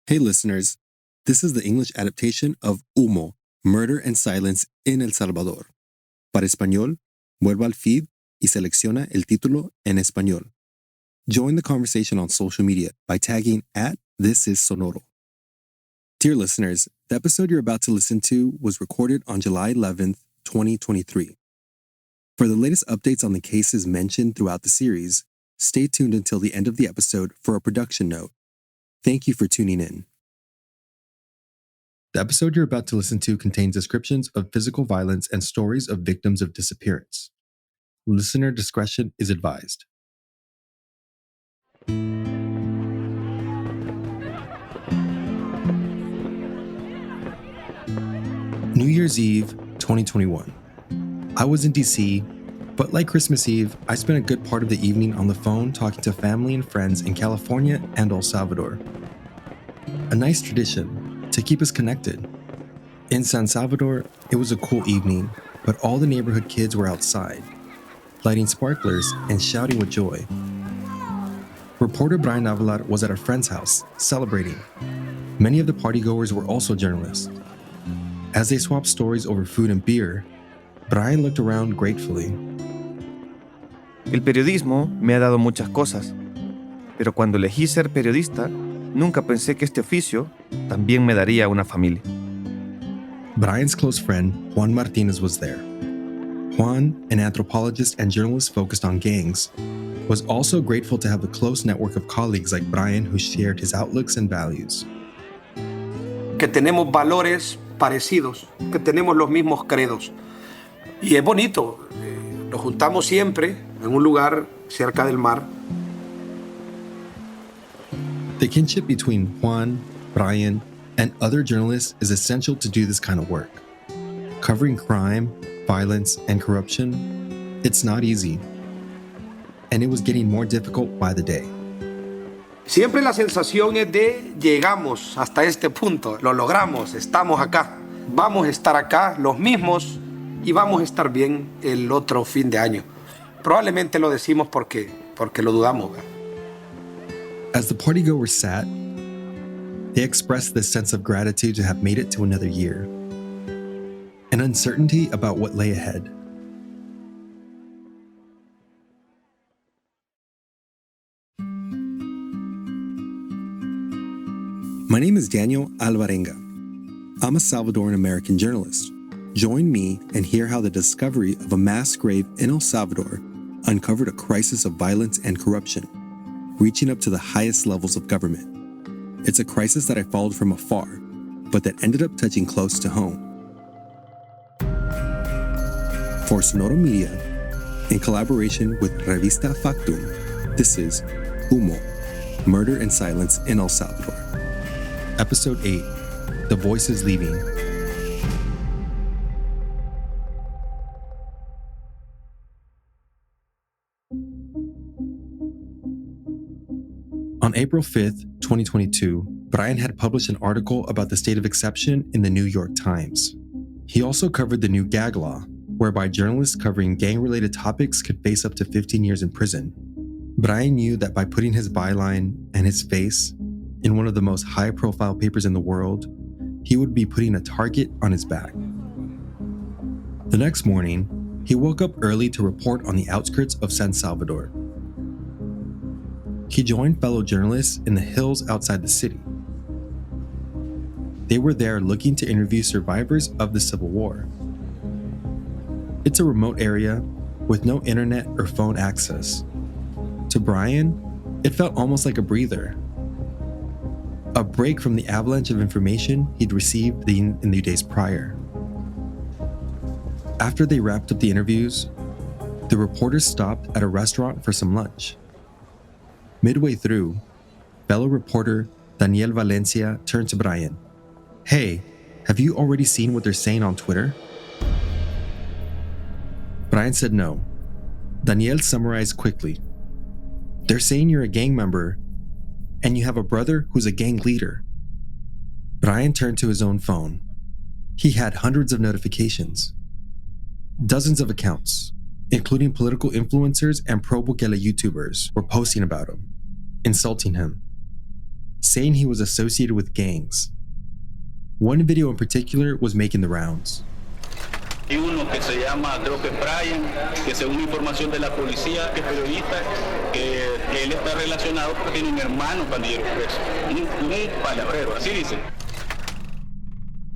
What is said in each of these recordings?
Hey listeners, this is the English adaptation of Humo, Murder and Silence in El Salvador. Para español, vuelva al feed y selecciona el título en español. Join the conversation on social media by tagging @ThisIsSonoro. Dear listeners, the episode you're about to listen to was recorded on July 11th, 2023. For the latest updates on the cases mentioned throughout the series, stay tuned until the end of the episode for a production note. Thank you for tuning in. The episode you're about to listen to contains descriptions of physical violence and stories of victims of disappearance. Listener discretion is advised. New Year's Eve, 2021. I was in DC, but like Christmas Eve, I spent a good part of the evening on the phone talking to family and friends in California and El Salvador. A nice tradition to keep us connected. In San Salvador, it was a cool evening, but all the neighborhood kids were outside, lighting sparklers and shouting with joy. Reporter Bryan Avelar was at a friend's house, celebrating. Many of the partygoers were also journalists. As they swapped stories over food and beer, Bryan looked around gratefully. El periodismo me ha dado muchas cosas, pero cuando elegí ser periodista, nunca pensé que este oficio también me daría una familia. Bryan's close friend, Juan Martinez, was there. Juan, an anthropologist and journalist focused on gangs, was also grateful to have a close network of colleagues like Bryan who shared his outlooks and values. Que tenemos valores parecidos, que tenemos los mismos credos. Y es bonito, nos juntamos siempre en un lugar cerca del mar. The kinship between Juan, Bryan, and other journalists is essential to do this kind of work. Covering crime, violence, and corruption, it's not easy. And it was getting more difficult by the day. Siempre la sensación es de llegamos hasta este punto, lo logramos, estamos acá. Vamos a estar acá los mismos y vamos a estar bien el otro fin de año. Probablemente lo decimos porque lo dudamos. As the partygoers sat, they expressed this sense of gratitude to have made it to another year, an uncertainty about what lay ahead. My name is Daniel Alvarenga. I'm a Salvadoran American journalist. Join me and hear how the discovery of a mass grave in El Salvador uncovered a crisis of violence and corruption, reaching up to the highest levels of government. It's a crisis that I followed from afar, but that ended up touching close to home. For Sonoro Media, in collaboration with Revista Factum, this is Humo, Murder and Silence in El Salvador. Episode 8, The Voices Leaving. On April 5th, 2022, Bryan had published an article about the state of exception in the New York Times. He also covered the new gag law, whereby journalists covering gang-related topics could face up to 15 years in prison. Bryan knew that by putting his byline and his face in one of the most high-profile papers in the world, he would be putting a target on his back. The next morning, he woke up early to report on the outskirts of San Salvador. He joined fellow journalists in the hills outside the city. They were there looking to interview survivors of the Civil War. It's a remote area with no internet or phone access. To Bryan, it felt almost like a breather. A break from the avalanche of information he'd received in the days prior. After they wrapped up the interviews, the reporters stopped at a restaurant for some lunch. Midway through, fellow reporter Daniel Valencia turned to Bryan. "Hey, have you already seen what they're saying on Twitter?" Bryan said no. Daniel summarized quickly. "They're saying you're a gang member and you have a brother who's a gang leader." Bryan turned to his own phone. He had hundreds of notifications. Dozens of accounts, including political influencers and pro-Bukele YouTubers, were posting about him, insulting him, saying he was associated with gangs. One video in particular was making the rounds. Hay uno que se llama, creo que Bryan, que según información de la policía, que es periodista, que él está relacionado porque tiene un hermano pandillero preso. Un palabrero, así dice.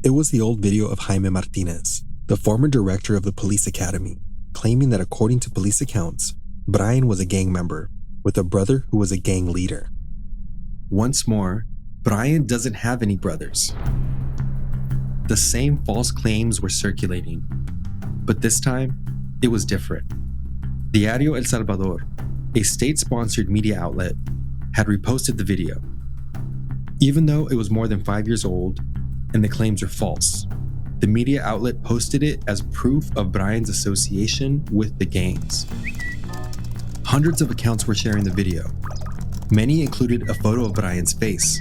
It was the old video of Jaime Martinez, the former director of the police academy, claiming that according to police accounts, Bryan was a gang member with a brother who was a gang leader. Once more, Bryan doesn't have any brothers. The same false claims were circulating, but this time, it was different. Diario El Salvador, a state-sponsored media outlet, had reposted the video. Even though it was more than 5 years old and the claims are false, the media outlet posted it as proof of Bryan's association with the gangs. Hundreds of accounts were sharing the video. Many included a photo of Bryan's face.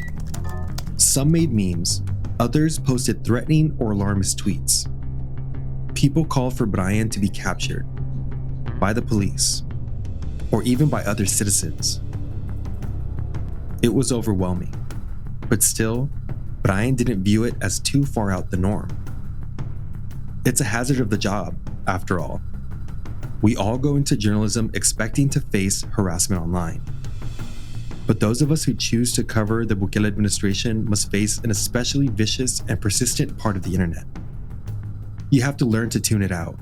Some made memes, others posted threatening or alarmist tweets. People called for Bryan to be captured by the police or even by other citizens. It was overwhelming, but still, Bryan didn't view it as too far out the norm. It's a hazard of the job, after all. We all go into journalism expecting to face harassment online. But those of us who choose to cover the Bukele administration must face an especially vicious and persistent part of the internet. You have to learn to tune it out.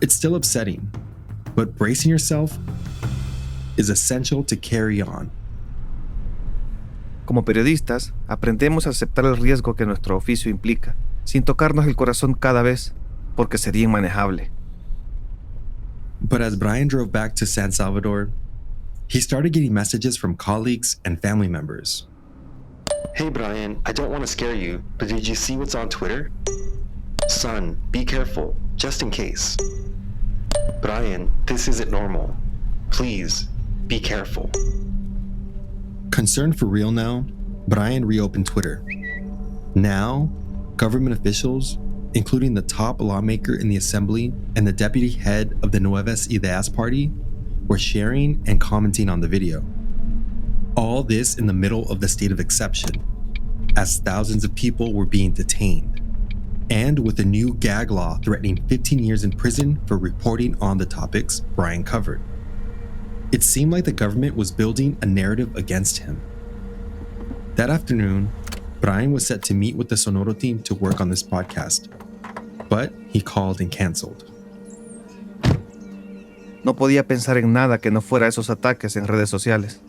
It's still upsetting, but bracing yourself is essential to carry on. Como periodistas, aprendemos a aceptar el riesgo que nuestro oficio implica, sin tocarnos el corazón cada vez, porque sería inmanejable. But as Bryan drove back to San Salvador, he started getting messages from colleagues and family members. Hey Bryan, I don't want to scare you, but did you see what's on Twitter? Son, be careful, just in case. Bryan, this isn't normal. Please, be careful. Concerned for real now, Bryan reopened Twitter. Now, government officials, including the top lawmaker in the assembly and the deputy head of the Nuevas Ideas party, were sharing and commenting on the video. All this in the middle of the state of exception, as thousands of people were being detained, and with a new gag law threatening 15 years in prison for reporting on the topics Bryan covered. It seemed like the government was building a narrative against him. That afternoon, Bryan was set to meet with the Sonoro team to work on this podcast, but he called and canceled. No podía pensar en nada que no fuera esos ataques en redes sociales.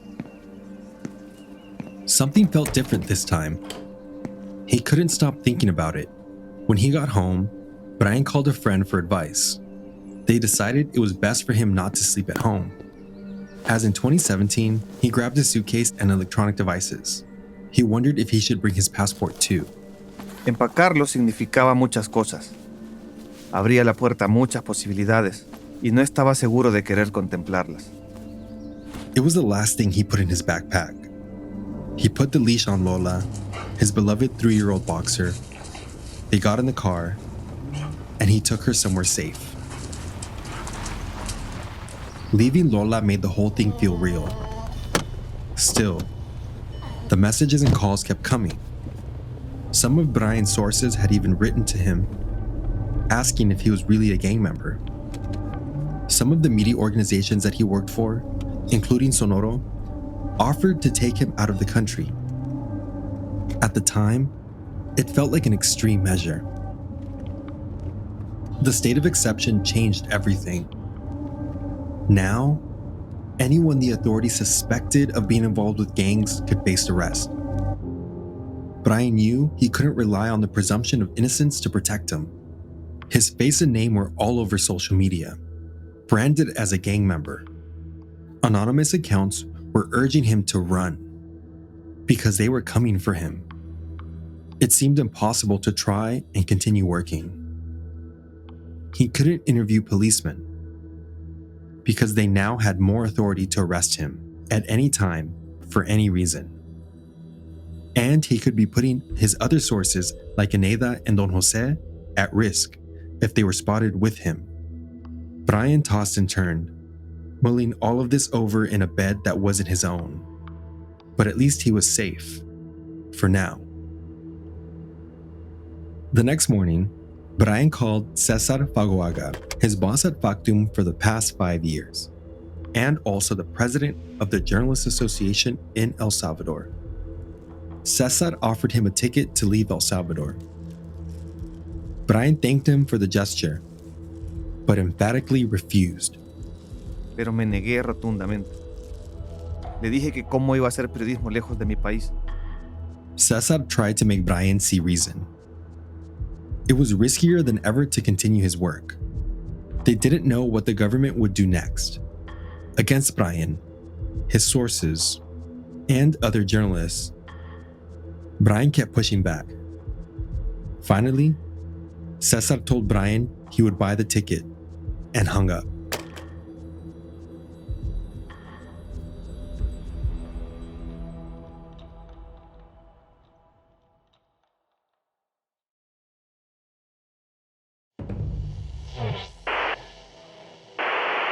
Something felt different this time. He couldn't stop thinking about it. When he got home, Bryan called a friend for advice. They decided it was best for him not to sleep at home. As in 2017, he grabbed a suitcase and electronic devices. He wondered if he should bring his passport too. Empacarlo significaba muchas cosas. Abría la puerta a muchas posibilidades y no estaba seguro de querer contemplarlas. It was the last thing he put in his backpack. He put the leash on Lola, his beloved 3-year-old boxer. They got in the car, and he took her somewhere safe. Leaving Lola made the whole thing feel real. Still, the messages and calls kept coming. Some of Bryan's sources had even written to him, asking if he was really a gang member. Some of the media organizations that he worked for, including Sonoro, offered to take him out of the country. At the time, it felt like an extreme measure. The state of exception changed everything. Now, anyone the authorities suspected of being involved with gangs could face arrest. Bryan knew he couldn't rely on the presumption of innocence to protect him. His face and name were all over social media, branded as a gang member. Anonymous accounts were urging him to run because they were coming for him. It seemed impossible to try and continue working. He couldn't interview policemen because they now had more authority to arrest him at any time for any reason. And he could be putting his other sources like Ineda and Don Jose at risk if they were spotted with him. Bryan tossed and turned, mulling all of this over in a bed that wasn't his own. But at least he was safe. For now. The next morning, Bryan called Cesar Fagoaga, his boss at Factum for the past 5 years, and also the president of the Journalists Association in El Salvador. Cesar offered him a ticket to leave El Salvador. Bryan thanked him for the gesture, but emphatically refused. Pero me negué rotundamente. Le dije que cómo iba a hacer periodismo lejos de mi país. Cesar tried to make Bryan see reason. It was riskier than ever to continue his work. They didn't know what the government would do next. Against Bryan, his sources, and other journalists, Bryan kept pushing back. Finally, Cesar told Bryan he would buy the ticket and hung up.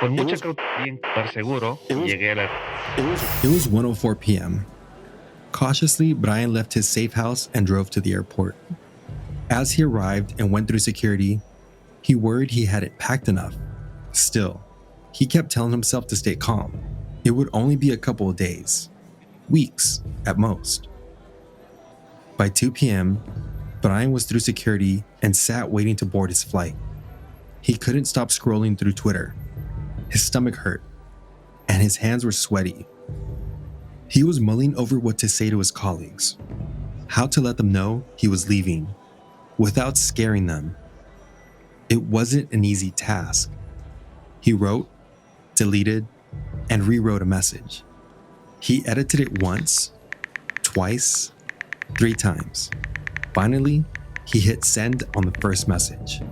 Con mucha cautela y en estar seguro, llegué a la... It was 1:04 p.m. Cautiously, Bryan left his safe house and drove to the airport. As he arrived and went through security, he worried he hadn't packed enough. Still, he kept telling himself to stay calm. It would only be a couple of days, weeks at most. By 2 p.m., Bryan was through security and sat waiting to board his flight. He couldn't stop scrolling through Twitter. His stomach hurt, and his hands were sweaty. He was mulling over what to say to his colleagues, how to let them know he was leaving, without scaring them. It wasn't an easy task. He wrote, deleted, and rewrote a message. He edited it once, twice, 3 times. Finally, he hit send on the first message.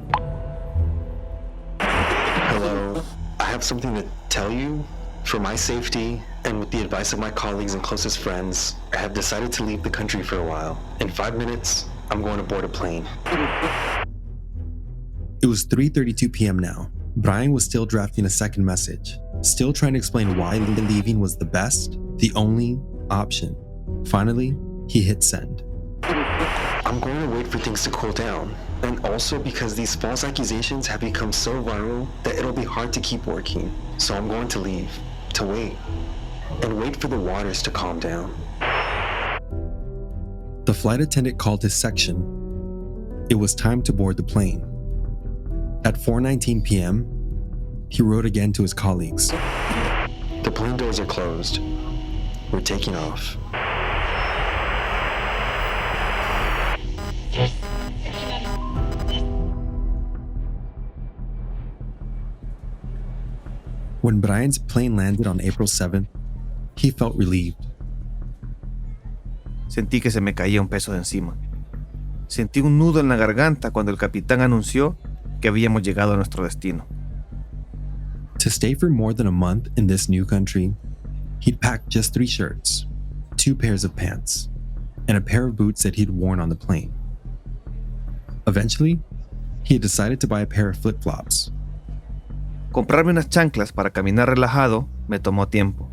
Hello, I have something to tell you. For my safety, and with the advice of my colleagues and closest friends, I have decided to leave the country for a while. In 5 minutes, I'm going to board a plane. It was 3:32 p.m. now. Bryan was still drafting a second message, still trying to explain why leaving was the best, the only option. Finally, he hit send. I'm going to wait for things to cool down. And also because these false accusations have become so viral that it'll be hard to keep working. So I'm going to leave, to wait, and wait for the waters to calm down. The flight attendant called his section. It was time to board the plane. At 4:19 p.m., he wrote again to his colleagues. The plane doors are closed. We're taking off. When Bryan's plane landed on April 7th, he felt relieved. Sentí que se me caía un peso de encima. Sentí un nudo en la garganta cuando el capitán anunció que habíamos llegado a nuestro destino. To stay for more than a month in this new country, he'd packed just 3 shirts, 2 pairs of pants, and a pair of boots that he'd worn on the plane. Eventually, he had decided to buy a pair of flip-flops. Comprarme unas chanclas para caminar relajado me tomó tiempo,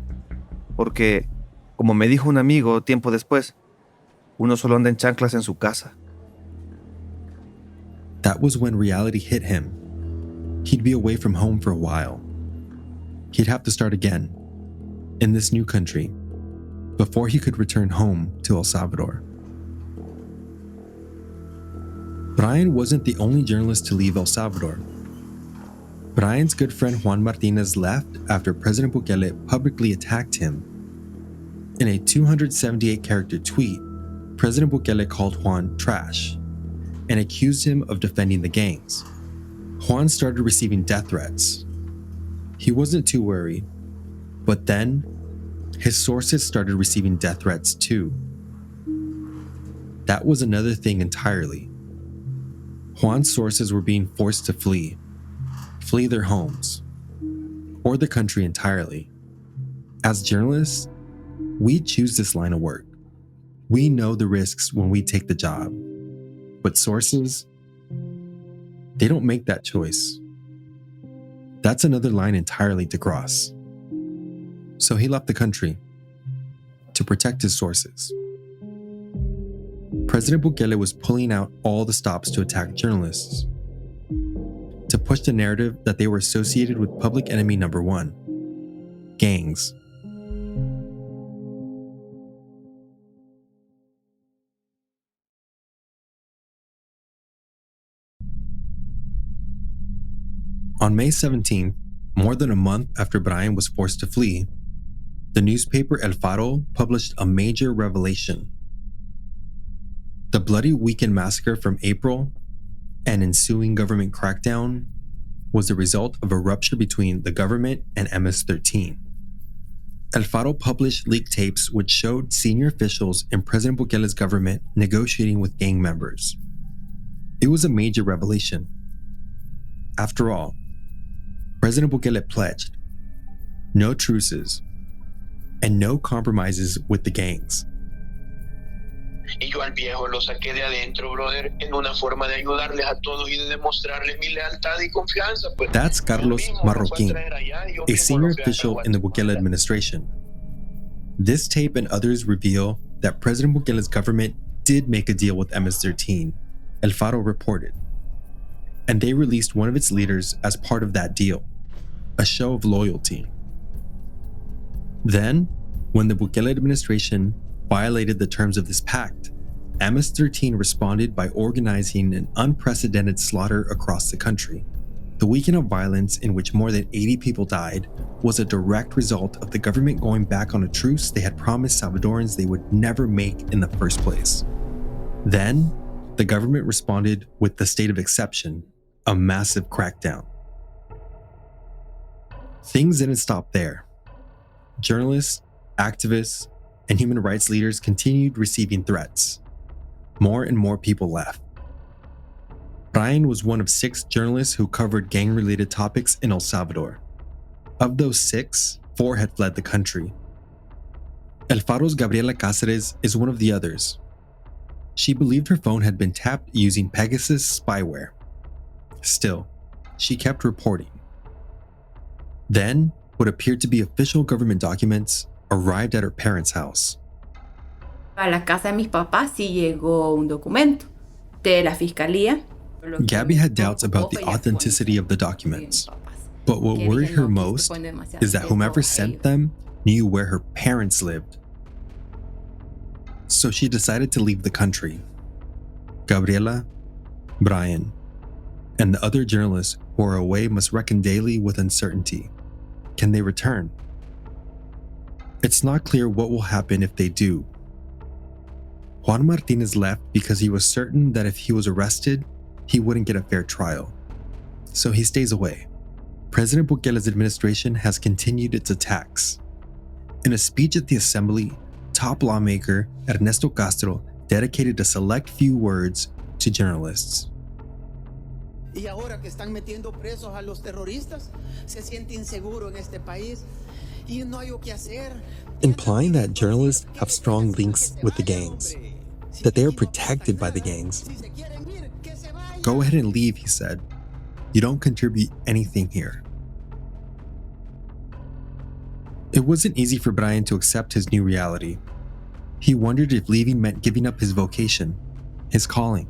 porque, como me dijo un amigo tiempo después, uno solo anda en chanclas en su casa. That was when reality hit him. He'd be away from home for a while. He'd have to start again, in this new country, before he could return home to El Salvador. Bryan wasn't the only journalist to leave El Salvador. Bryan's good friend Juan Martinez left after President Bukele publicly attacked him. In a 278-character tweet, President Bukele called Juan trash and accused him of defending the gangs. Juan started receiving death threats. He wasn't too worried, but then his sources started receiving death threats too. That was another thing entirely. Juan's sources were being forced to flee their homes, or the country entirely. As journalists, we choose this line of work. We know the risks when we take the job. But sources, they don't make that choice. That's another line entirely to cross. So he left the country to to protect his sources. President Bukele was pulling out all the stops to attack journalists, to push the narrative that they were associated with public enemy number one, gangs. On May 17th, more than a month after Bryan was forced to flee, the newspaper El Faro published a major revelation. The bloody weekend massacre from April and ensuing government crackdown was the result of a rupture between the government and MS-13. El Faro published leaked tapes which showed senior officials in President Bukele's government negotiating with gang members. It was a major revelation. After all, President Bukele pledged no truces and no compromises with the gangs. Y yo al viejo lo saqué de adentro, brother, en una forma de ayudarles a todos y de demostrarles mi lealtad y confianza. Pues, that's Carlos Marroquín, a senior official in the Bukele administration. This tape and others reveal that President Bukele's government did make a deal with MS-13, El Faro reported, and they released one of its leaders as part of that deal, a show of loyalty. Then, when the Bukele administration violated the terms of this pact, MS-13 responded by organizing an unprecedented slaughter across the country. The weekend of violence in which more than 80 people died was a direct result of the government going back on a truce they had promised Salvadorans they would never make in the first place. Then, the government responded with the state of exception, a massive crackdown. Things didn't stop there. Journalists, activists, and human rights leaders continued receiving threats. More and more people left. Bryan was one of 6 journalists who covered gang-related topics in El Salvador. Of those 6, 4 had fled the country. El Faro's Gabriela Cáceres is one of the others. She believed her phone had been tapped using Pegasus spyware. Still, she kept reporting. Then, what appeared to be official government documents arrived at her parents' house. A la casa de mis papás sí llegó un documento de la fiscalía. Gabby had doubts about the authenticity of the documents, but what worried her most is that whomever sent them knew where her parents lived. So she decided to leave the country. Gabriela, Bryan, and the other journalists who are away must reckon daily with uncertainty. Can they return? It's not clear what will happen if they do. Juan Martinez left because he was certain that if he was arrested, he wouldn't get a fair trial. So he stays away. President Bukele's administration has continued its attacks. In a speech at the assembly, top lawmaker Ernesto Castro dedicated a select few words to journalists. Y ahora que están metiendo presos a los terroristas, se siente inseguro en este país y no hay lo que hacer. Implying that journalists have strong links with the gangs, that they are protected by the gangs. Go ahead and leave, he said. You don't contribute anything here. It wasn't easy for Bryan to accept his new reality. He wondered if leaving meant giving up his vocation, his calling.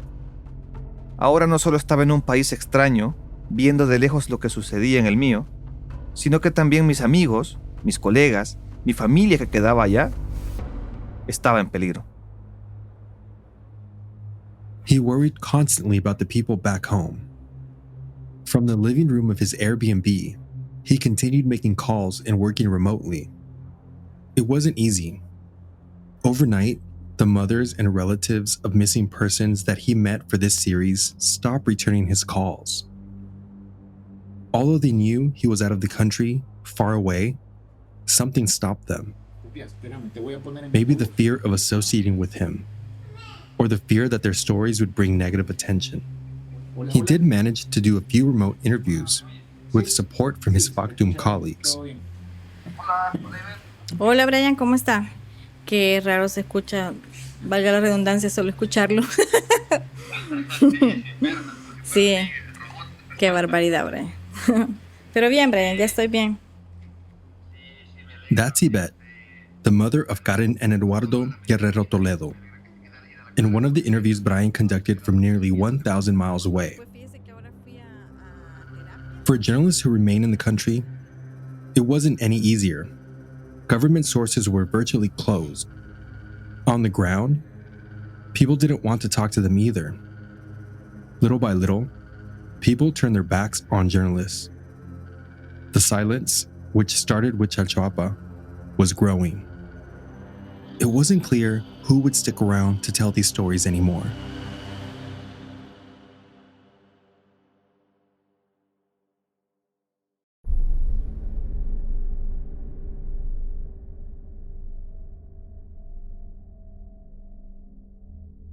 Ahora no solo estaba en un país extraño, viendo de lejos lo que sucedía en el mío, sino que también mis amigos, mis colegas, mi familia que quedaba allá, estaba en peligro. He worried constantly about the people back home. From the living room of his Airbnb, he continued making calls and working remotely. It wasn't easy. Overnight, the mothers and relatives of missing persons that he met for this series stopped returning his calls. Although they knew he was out of the country, far away, something stopped them. Maybe the fear of associating with him, or the fear that their stories would bring negative attention. He did manage to do a few remote interviews with support from his Factum colleagues. Hola Bryan, ¿cómo está? Qué raro se escucha, valga la redundancia, solo escucharlo. Sí, qué barbaridad, Bryan. Pero bien, Bryan, ya estoy bien. That's Yvette, the mother of Karen and Eduardo Guerrero Toledo. In one of the interviews Bryan conducted from nearly 1,000 miles away. For journalists who remain in the country, it wasn't any easier. Government sources were virtually closed. On the ground, people didn't want to talk to them either. Little by little, people turned their backs on journalists. The silence, which started with Chalchuapa, was growing. It wasn't clear who would stick around to tell these stories anymore.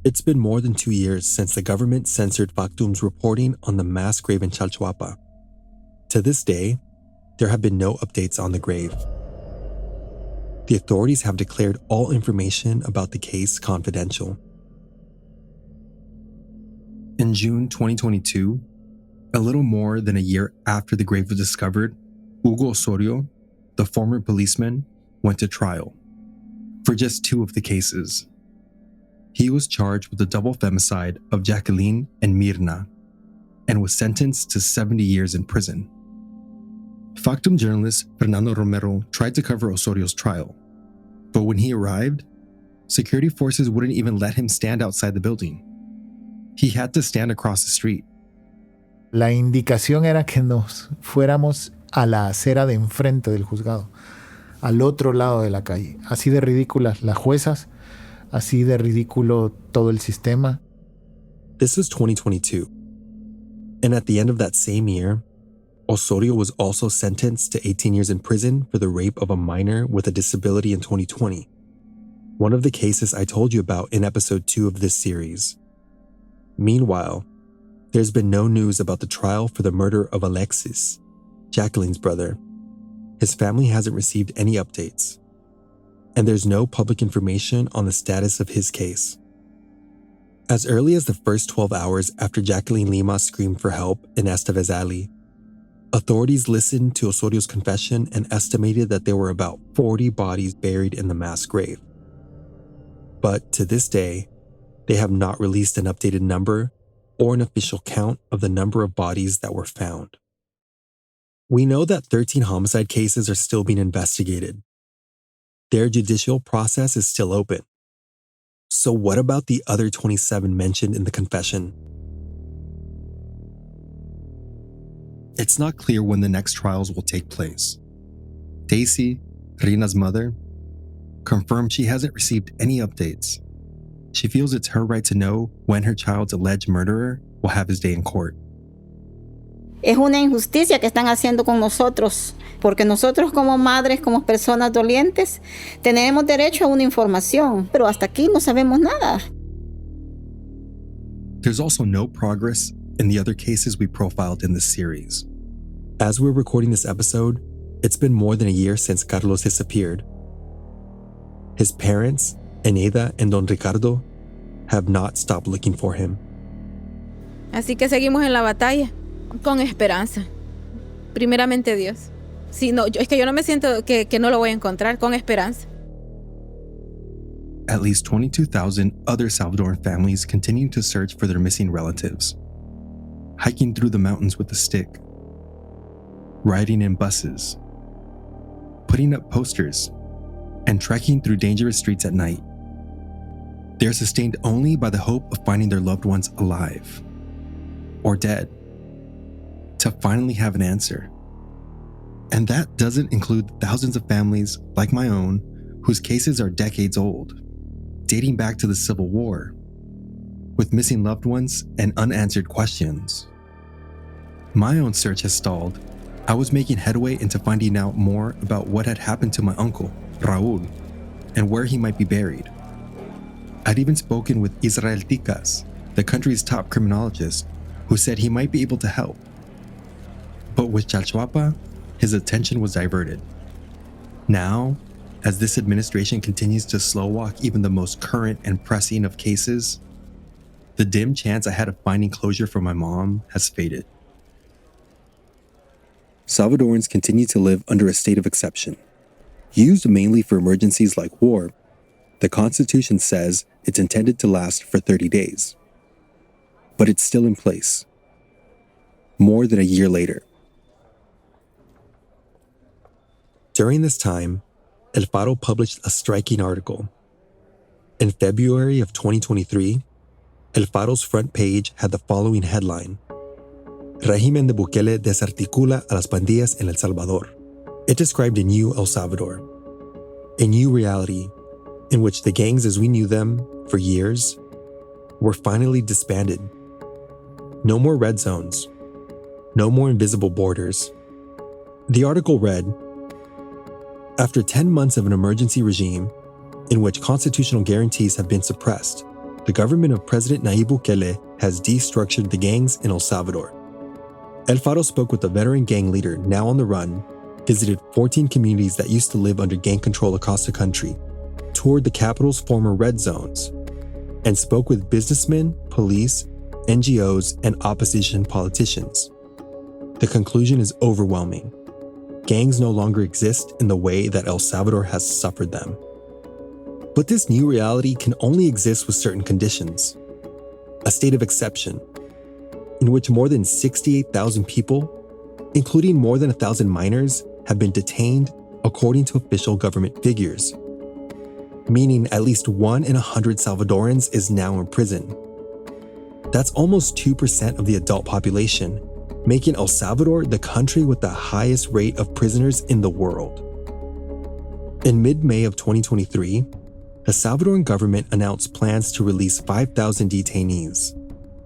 It's been more than 2 years since the government censored Factum's reporting on the mass grave in Chalchuapa. To this day, there have been no updates on the grave. The authorities have declared all information about the case confidential. In June 2022, a little more than a year after the grave was discovered, Hugo Osorio, the former policeman, went to trial for just 2 of the cases. He was charged with the double femicide of Jacqueline and Mirna and was sentenced to 70 years in prison. Factum journalist Fernando Romero tried to cover Osorio's trial, but when he arrived, security forces wouldn't even let him stand outside the building. He had to stand across the street. La indicación era que nos fuéramos a la acera de enfrente del juzgado, al otro lado de la calle. Así de ridículas las juezas, así de ridículo todo el sistema. This was 2022. And at the end of that same year, Osorio was also sentenced to 18 years in prison for the rape of a minor with a disability in 2020. One of the cases I told you about in episode 2 of this series. Meanwhile, there's been no news about the trial for the murder of Alexis, Jacqueline's brother. His family hasn't received any updates. And there's no public information on the status of his case. As early as the first 12 hours after Jacqueline Lima screamed for help in Estevez Alley, authorities listened to Osorio's confession and estimated that there were about 40 bodies buried in the mass grave. But to this day, they have not released an updated number or an official count of the number of bodies that were found. We know that 13 homicide cases are still being investigated. Their judicial process is still open. So what about the other 27 mentioned in the confession? It's not clear when the next trials will take place. Daisy, Rina's mother, confirmed she hasn't received any updates. She feels it's her right to know when her child's alleged murderer will have his day in court. Es una injusticia que están haciendo con nosotros, porque nosotros como madres, como personas dolientes, tenemos derecho a una información, pero hasta aquí no sabemos nada. There's also no progress in the other cases we profiled in this series. As we're recording this episode, it's been more than a year since Carlos disappeared. His parents, Eneida and Don Ricardo, have not stopped looking for him. Así que seguimos en la batalla, con esperanza. Primeramente Dios. Sí, no, es que yo no me siento que no lo voy a encontrar, con esperanza. At least 22,000 other Salvadoran families continue to search for their missing relatives. Hiking through the mountains with a stick. Riding in buses. Putting up posters. And trekking through dangerous streets at night. They're sustained only by the hope of finding their loved ones alive. Or dead. To finally have an answer. And that doesn't include thousands of families, like my own, whose cases are decades old, dating back to the Civil War, with missing loved ones and unanswered questions. My own search has stalled. I was making headway into finding out more about what had happened to my uncle, Raul, and where he might be buried. I'd even spoken with Israel Ticas, the country's top criminologist, who said he might be able to help. But with Chalchuapa, his attention was diverted. Now, as this administration continues to slow walk even the most current and pressing of cases, the dim chance I had of finding closure for my mom has faded. Salvadorans continue to live under a state of exception. Used mainly for emergencies like war, the Constitution says it's intended to last for 30 days. But it's still in place, more than a year later. During this time, El Faro published a striking article. In February of 2023, El Faro's front page had the following headline: Régimen de Bukele desarticula a las pandillas en El Salvador. It described a new El Salvador, a new reality in which the gangs as we knew them for years were finally disbanded. No more red zones, no more invisible borders. The article read, after 10 months of an emergency regime in which constitutional guarantees have been suppressed, the government of President Nayib Bukele has destructured the gangs in El Salvador. El Faro spoke with a veteran gang leader now on the run, visited 14 communities that used to live under gang control across the country, toured the capital's former red zones, and spoke with businessmen, police, NGOs, and opposition politicians. The conclusion is overwhelming. Gangs no longer exist in the way that El Salvador has suffered them. But this new reality can only exist with certain conditions. A state of exception, in which more than 68,000 people, including more than 1,000 minors, have been detained according to official government figures, meaning at least 1 in 100 Salvadorans is now in prison. That's almost 2% of the adult population, making El Salvador the country with the highest rate of prisoners in the world. In mid-May of 2023, the Salvadoran government announced plans to release 5,000 detainees.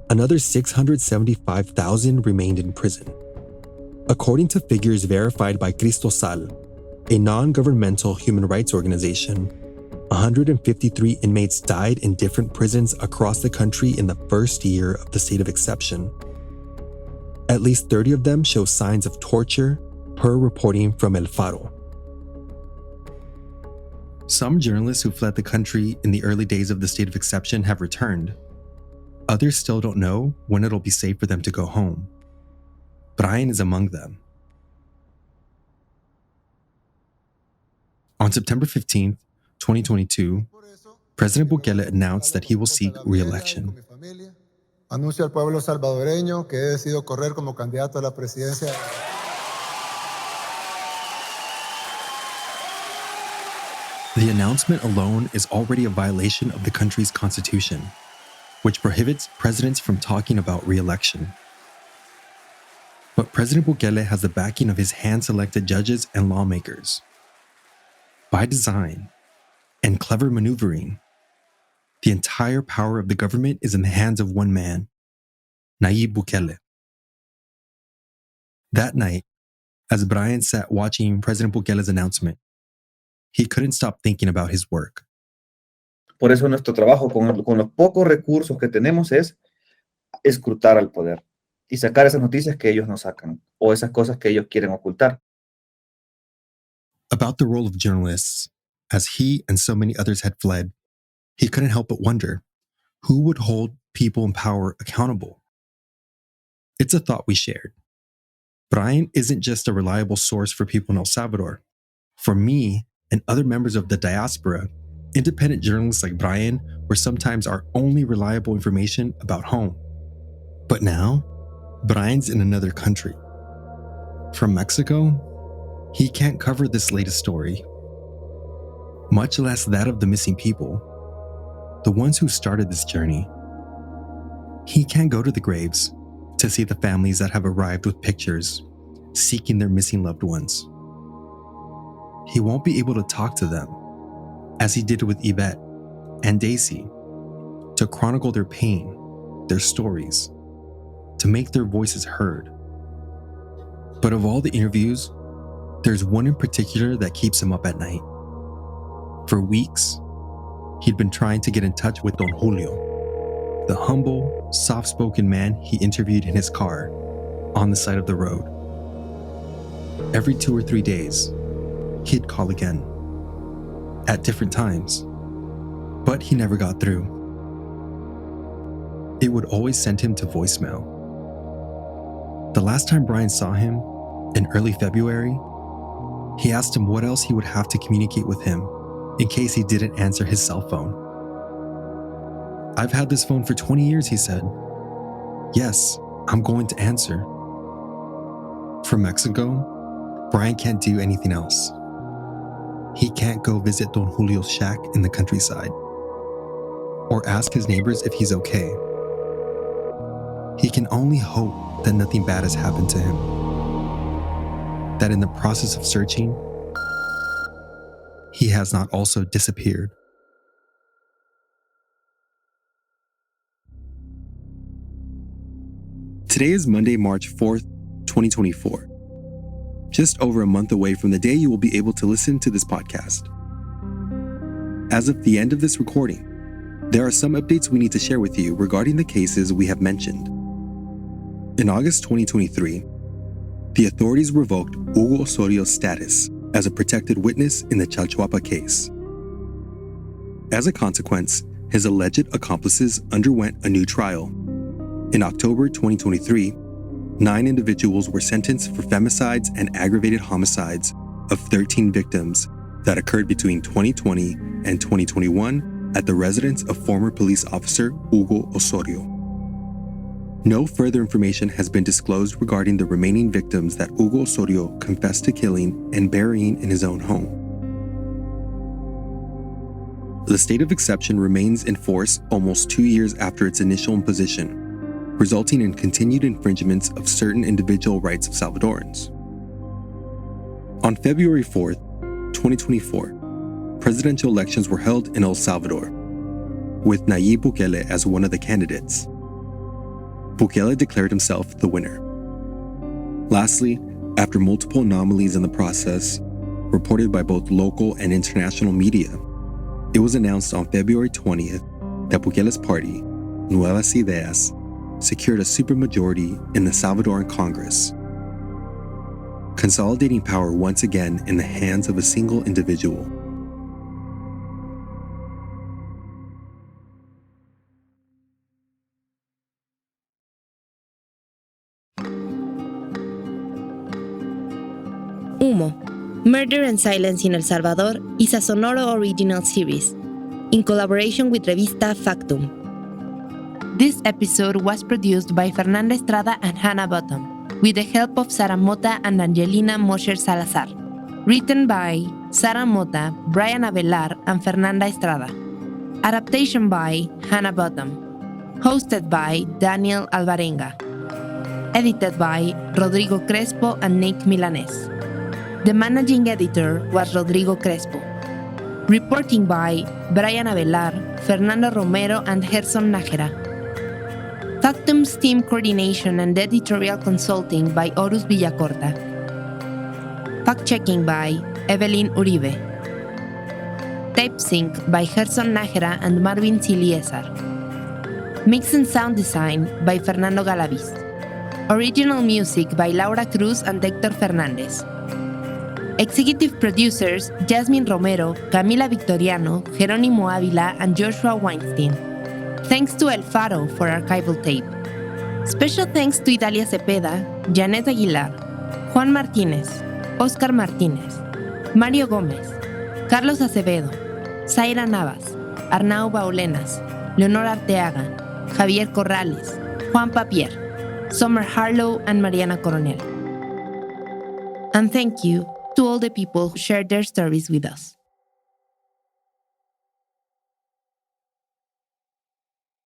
Another 675,000 remained in prison. According to figures verified by Cristosal, a non-governmental human rights organization, 153 inmates died in different prisons across the country in the first year of the state of exception. At least 30 of them show signs of torture, per reporting from El Faro. Some journalists who fled the country in the early days of the state of exception have returned. Others still don't know when it'll be safe for them to go home. Bryan is among them. On September 15th, 2022, President Bukele announced that he will seek re-election. Anuncio al pueblo salvadoreño que he decidido correr como candidato a la presidencia. The announcement alone is already a violation of the country's constitution, which prohibits presidents from talking about re-election. But President Bukele has the backing of his hand-selected judges and lawmakers. By design and clever maneuvering, the entire power of the government is in the hands of one man, Nayib Bukele. That night, as Bryan sat watching President Bukele's announcement, he couldn't stop thinking about his work. Por eso nuestro trabajo con los pocos recursos que tenemos es escrutar al poder y sacar esas noticias que ellos no sacan o esas cosas que ellos quieren ocultar. About the role of journalists, as he and so many others had fled, he couldn't help but wonder, who would hold people in power accountable? It's a thought we shared. Bryan isn't just a reliable source for people in El Salvador. For me and other members of the diaspora, independent journalists like Bryan were sometimes our only reliable information about home. But now, Bryan's in another country. From Mexico, he can't cover this latest story, much less that of the missing people, the ones who started this journey. He can't go to the graves to see the families that have arrived with pictures, seeking their missing loved ones. He won't be able to talk to them, as he did with Yvette and Daisy, to chronicle their pain, their stories, to make their voices heard. But of all the interviews, there's one in particular that keeps him up at night. For weeks, he'd been trying to get in touch with Don Julio, the humble, soft-spoken man he interviewed in his car on the side of the road. Every 2 or 3 days, he'd call again, at different times, but he never got through. It would always send him to voicemail. The last time Bryan saw him, in early February, He asked him what else he would have to communicate with him in case he didn't answer his cell phone. "I've had this phone for 20 years, he said. "Yes, I'm going to answer." From Mexico, Bryan can't do anything else. He can't go visit Don Julio's shack in the countryside or ask his neighbors if he's okay. He can only hope that nothing bad has happened to him. That in the process of searching, he has not also disappeared. Today is Monday, March 4th, 2024. Just over a month away from the day you will be able to listen to this podcast. As of the end of this recording, there are some updates we need to share with you regarding the cases we have mentioned. In August 2023, the authorities revoked Hugo Osorio's status as a protected witness in the Chalchuapa case. As a consequence, his alleged accomplices underwent a new trial. In October 2023, 9 individuals were sentenced for femicides and aggravated homicides of 13 victims that occurred between 2020 and 2021 at the residence of former police officer Hugo Osorio. No further information has been disclosed regarding the remaining victims that Hugo Osorio confessed to killing and burying in his own home. The state of exception remains in force almost 2 years after its initial imposition, resulting in continued infringements of certain individual rights of Salvadorans. On February 4th, 2024, presidential elections were held in El Salvador, with Nayib Bukele as one of the candidates. Bukele declared himself the winner. Lastly, after multiple anomalies in the process, reported by both local and international media, it was announced on February 20th that Bukele's party, Nuevas Ideas, secured a supermajority in the Salvadoran Congress, consolidating power once again in the hands of a single individual. Humo, Murder and Silence in El Salvador is a Sonoro original series, in collaboration with Revista Factum. This episode was produced by Fernanda Estrada and Hannah Bottom, with the help of Sara Mota and Angelina Mosher Salazar. Written by Sara Mota, Bryan Avelar, and Fernanda Estrada. Adaptation by Hannah Bottom. Hosted by Daniel Alvarenga. Edited by Rodrigo Crespo and Nick Milanes. The managing editor was Rodrigo Crespo. Reporting by Bryan Avelar, Fernando Romero, and Gerson Nájera. Factum's team coordination and editorial consulting by Horus Villacorta. Fact-checking by Evelyn Uribe. Tape sync by Gerson Nájera and Marvin Ciliesar. Mix and sound design by Fernando Galaviz. Original music by Laura Cruz and Hector Fernández. Executive producers Jasmine Romero, Camila Victoriano, Jerónimo Ávila, and Joshua Weinstein. Thanks to El Faro for archival tape. Special thanks to Italia Cepeda, Janet Aguilar, Juan Martínez, Oscar Martínez, Mario Gómez, Carlos Acevedo, Zaira Navas, Arnau Baulenas, Leonor Arteaga, Javier Corrales, Juan Papier, Summer Harlow, and Mariana Coronel. And thank you to all the people who shared their stories with us.